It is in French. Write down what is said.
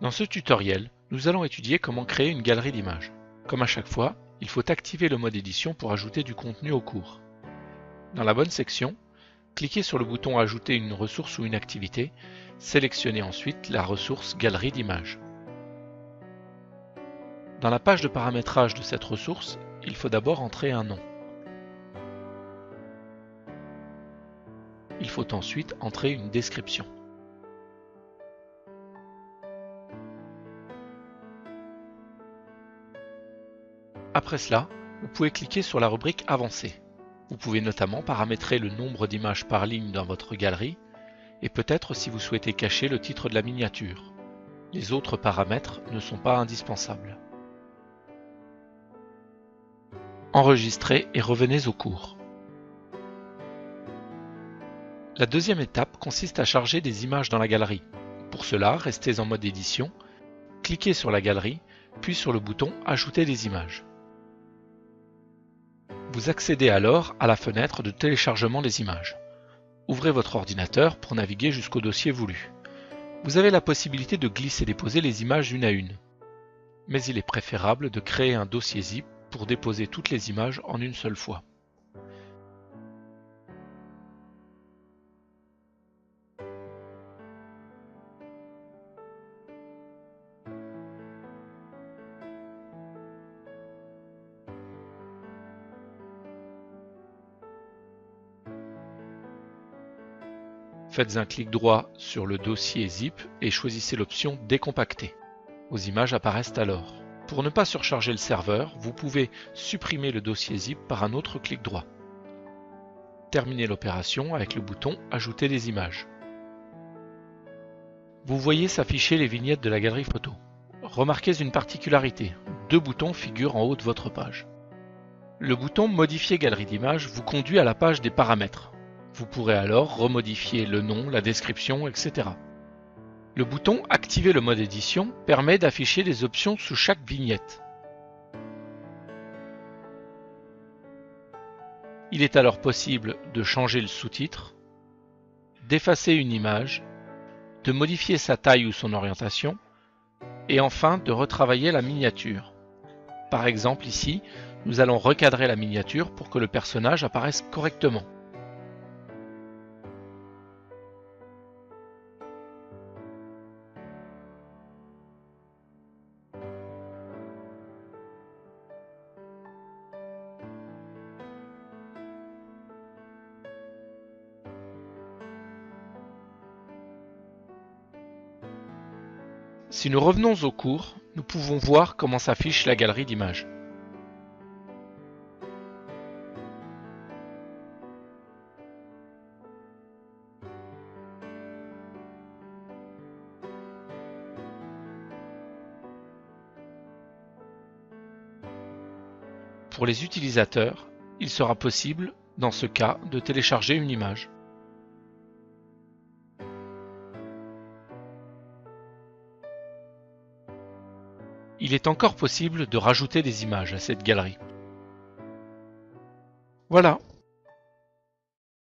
Dans ce tutoriel, nous allons étudier comment créer une galerie d'images. Comme à chaque fois, il faut activer le mode édition pour ajouter du contenu au cours. Dans la bonne section, cliquez sur le bouton Ajouter une ressource ou une activité, sélectionnez ensuite la ressource Galerie d'images. Dans la page de paramétrage de cette ressource, il faut d'abord entrer un nom. Il faut ensuite entrer une description. Après cela, vous pouvez cliquer sur la rubrique Avancée. Vous pouvez notamment paramétrer le nombre d'images par ligne dans votre galerie et peut-être si vous souhaitez cacher le titre de la miniature. Les autres paramètres ne sont pas indispensables. Enregistrez et revenez au cours. La deuxième étape consiste à charger des images dans la galerie. Pour cela, restez en mode édition, cliquez sur la galerie, puis sur le bouton Ajouter des images. Vous accédez alors à la fenêtre de téléchargement des images. Ouvrez votre ordinateur pour naviguer jusqu'au dossier voulu. Vous avez la possibilité de glisser-déposer les images une à une. Mais il est préférable de créer un dossier zip pour déposer toutes les images en une seule fois. Faites un clic droit sur le dossier zip et choisissez l'option Décompacter. Vos images apparaissent alors. Pour ne pas surcharger le serveur, vous pouvez supprimer le dossier zip par un autre clic droit. Terminez l'opération avec le bouton Ajouter des images. Vous voyez s'afficher les vignettes de la galerie photo. Remarquez une particularité, deux boutons figurent en haut de votre page. Le bouton Modifier galerie d'images vous conduit à la page des paramètres. Vous pourrez alors remodifier le nom, la description, etc. Le bouton Activer le mode édition permet d'afficher des options sous chaque vignette. Il est alors possible de changer le sous-titre, d'effacer une image, de modifier sa taille ou son orientation, et enfin de retravailler la miniature. Par exemple ici, nous allons recadrer la miniature pour que le personnage apparaisse correctement. Si nous revenons au cours, nous pouvons voir comment s'affiche la galerie d'images. Pour les utilisateurs, il sera possible, dans ce cas, de télécharger une image. Il est encore possible de rajouter des images à cette galerie. Voilà,